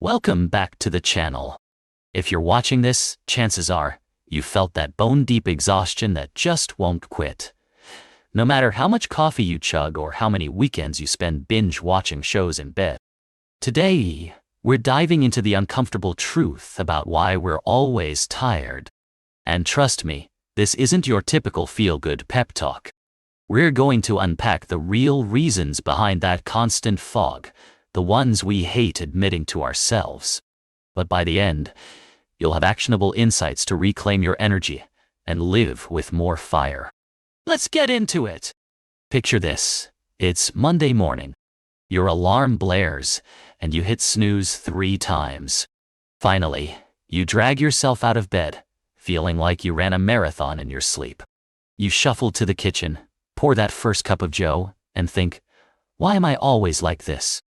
Welcome back to the channel. If you're watching this, chances are you felt that bone-deep exhaustion that just won't quit. No matter how much coffee you chug or how many weekends you spend binge-watching shows in bed. Today, we're diving into the uncomfortable truth about why we're always tired. And trust me, this isn't your typical feel-good pep talk. We're going to unpack the real reasons behind that constant fog, the ones we hate admitting to ourselves. But by the end, you'll have actionable insights to reclaim your energy and live with more fire. Let's get into it. Picture this. It's Monday morning. Your alarm blares, and you hit snooze 3 times. Finally, you drag yourself out of bed, feeling like you ran a marathon in your sleep. You shuffle to the kitchen, pour that first cup of joe, and think, why am I always like this?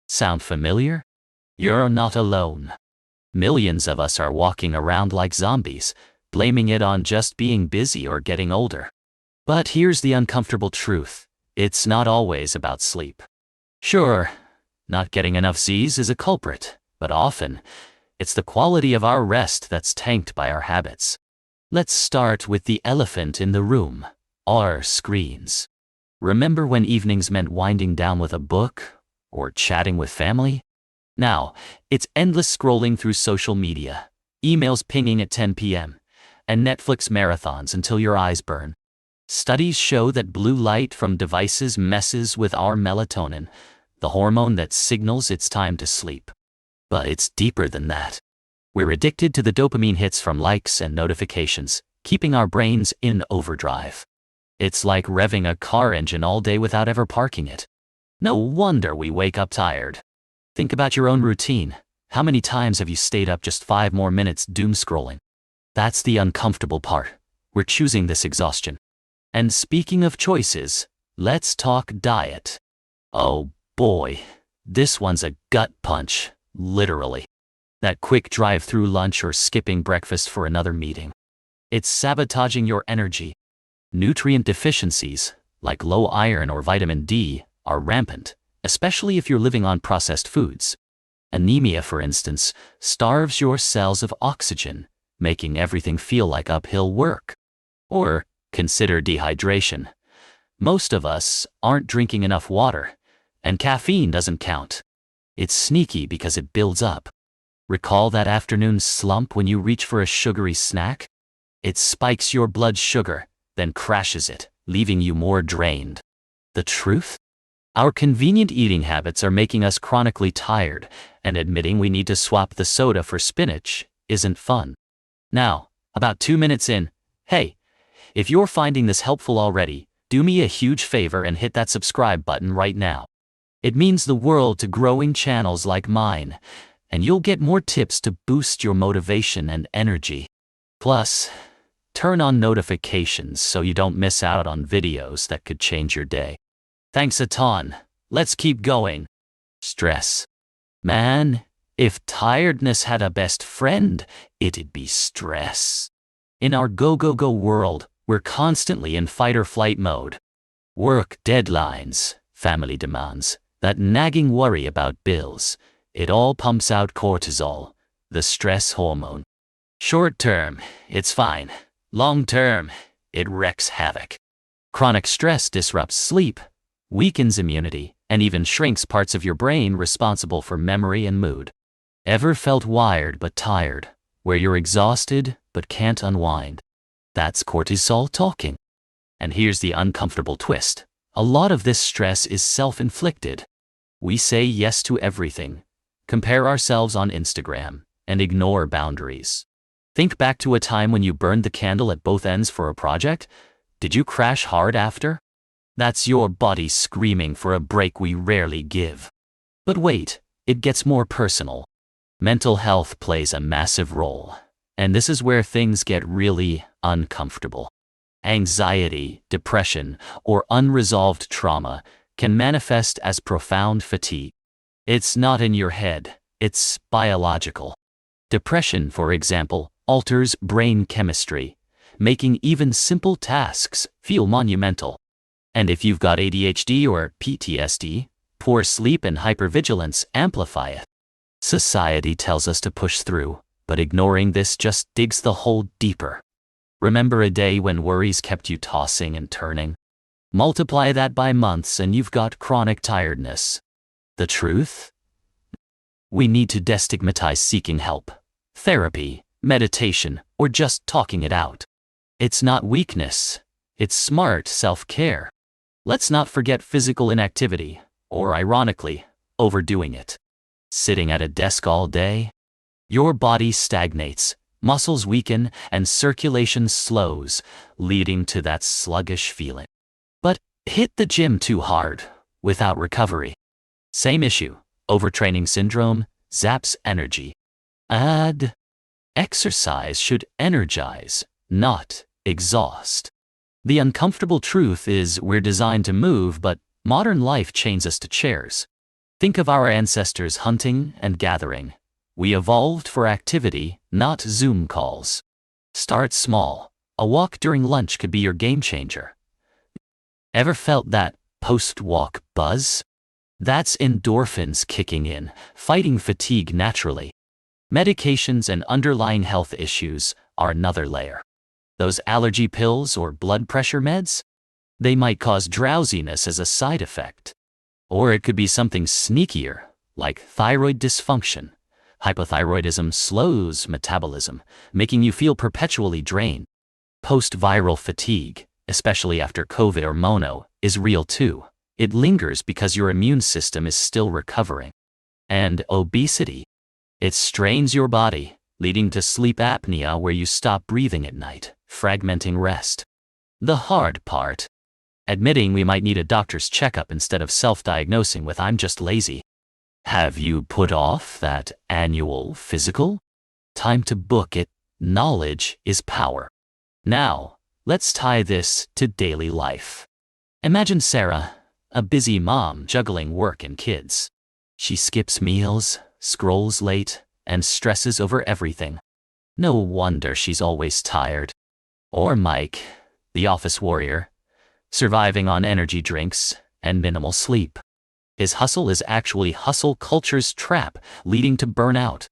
Sound familiar? You're not alone. Millions of us are walking around like zombies, blaming it on just being busy or getting older. But here's the uncomfortable truth. It's not always about sleep. Sure, not getting enough Z's is a culprit, but often, it's the quality of our rest that's tanked by our habits. Let's start with the elephant in the room, our screens. Remember when evenings meant winding down with a book or chatting with family? Now, it's endless scrolling through social media, emails pinging at 10 p.m., and Netflix marathons until your eyes burn. Studies show that blue light from devices messes with our melatonin, the hormone that signals it's time to sleep. But it's deeper than that. We're addicted to the dopamine hits from likes and notifications, keeping our brains in overdrive. It's like revving a car engine all day without ever parking it. No wonder we wake up tired. Think about your own routine. How many times have you stayed up just 5 more minutes doom scrolling? That's the uncomfortable part. We're choosing this exhaustion. And speaking of choices, let's talk diet. Oh boy, this one's a gut punch, literally. That quick drive through lunch or skipping breakfast for another meeting. It's sabotaging your energy. Nutrient deficiencies, like low iron or vitamin D, are rampant, especially if you're living on processed foods. Anemia, for instance, starves your cells of oxygen, making everything feel like uphill work. Or consider dehydration. Most of us aren't drinking enough water, and caffeine doesn't count. It's sneaky because it builds up. Recall that afternoon slump when you reach for a sugary snack? It spikes your blood sugar, then crashes it, leaving you more drained. The truth? Our convenient eating habits are making us chronically tired, and admitting we need to swap the soda for spinach isn't fun. Now, about 2 minutes in, hey, if you're finding this helpful already, do me a huge favor and hit that subscribe button right now. It means the world to growing channels like mine, and you'll get more tips to boost your motivation and energy. Plus, turn on notifications so you don't miss out on videos that could change your day. Thanks a ton. Let's keep going. Stress. Man, if tiredness had a best friend, it'd be stress. In our go-go-go world, we're constantly in fight-or-flight mode. Work deadlines, family demands, that nagging worry about bills, it all pumps out cortisol, the stress hormone. Short term, it's fine. Long term, it wreaks havoc. Chronic stress disrupts sleep, weakens immunity, and even shrinks parts of your brain responsible for memory and mood. Ever felt wired but tired, where you're exhausted but can't unwind? That's cortisol talking. And here's the uncomfortable twist. A lot of this stress is self-inflicted. We say yes to everything, compare ourselves on Instagram, and ignore boundaries. Think back to a time when you burned the candle at both ends for a project. Did you crash hard after? That's your body screaming for a break we rarely give. But wait, it gets more personal. Mental health plays a massive role, and this is where things get really uncomfortable. Anxiety, depression, or unresolved trauma can manifest as profound fatigue. It's not in your head, it's biological. Depression, for example, alters brain chemistry, making even simple tasks feel monumental. And if you've got ADHD or PTSD, poor sleep and hypervigilance amplify it. Society tells us to push through, but ignoring this just digs the hole deeper. Remember a day when worries kept you tossing and turning? Multiply that by months and you've got chronic tiredness. The truth? We need to destigmatize seeking help, therapy, meditation, or just talking it out. It's not weakness, it's smart self-care. Let's not forget physical inactivity, or ironically, overdoing it. Sitting at a desk all day? Your body stagnates, muscles weaken, and circulation slows, leading to that sluggish feeling. But hit the gym too hard, without recovery. Same issue, overtraining syndrome, zaps energy. Exercise should energize, not exhaust. The uncomfortable truth is we're designed to move, but modern life chains us to chairs. Think of our ancestors hunting and gathering. We evolved for activity, not Zoom calls. Start small. A walk during lunch could be your game changer. Ever felt that post-walk buzz? That's endorphins kicking in, fighting fatigue naturally. Medications and underlying health issues are another layer. Those allergy pills or blood pressure meds? They might cause drowsiness as a side effect. Or it could be something sneakier, like thyroid dysfunction. Hypothyroidism slows metabolism, making you feel perpetually drained. Post-viral fatigue, especially after COVID or mono, is real too. It lingers because your immune system is still recovering. And obesity. It strains your body, leading to sleep apnea where you stop breathing at night, fragmenting rest. The hard part? Admitting we might need a doctor's checkup instead of self-diagnosing with "I'm just lazy." Have you put off that annual physical? Time to book it. Knowledge is power. Now, let's tie this to daily life. Imagine Sarah, a busy mom juggling work and kids. She skips meals, scrolls late, and stresses over everything. No wonder she's always tired. Or Mike, the office warrior, surviving on energy drinks and minimal sleep. His hustle is actually hustle culture's trap, leading to burnout.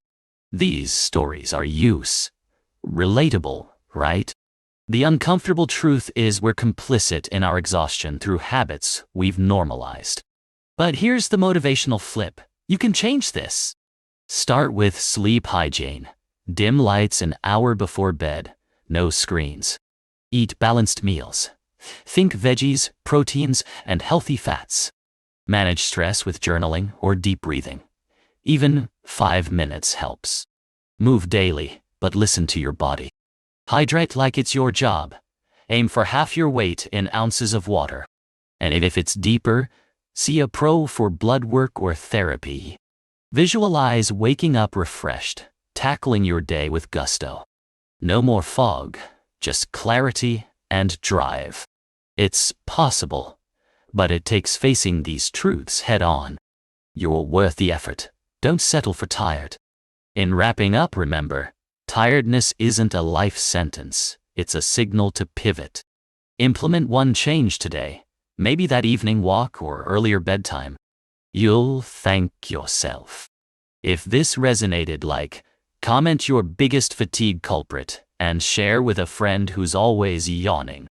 These stories are relatable, right? The uncomfortable truth is we're complicit in our exhaustion through habits we've normalized. But here's the motivational flip. You can change this. Start with sleep hygiene. Dim lights an hour before bed. No screens. Eat balanced meals. Think veggies, proteins, and healthy fats. Manage stress with journaling or deep breathing. Even 5 minutes helps. Move daily, but listen to your body. Hydrate like it's your job. Aim for half your weight in ounces of water. And if it's deeper, see a pro for blood work or therapy. Visualize waking up refreshed, tackling your day with gusto. No more fog, just clarity and drive. It's possible, but it takes facing these truths head on. You're worth the effort. Don't settle for tired. In wrapping up, remember, tiredness isn't a life sentence. It's a signal to pivot. Implement one change today, maybe that evening walk or earlier bedtime. You'll thank yourself. If this resonated, comment your biggest fatigue culprit and share with a friend who's always yawning.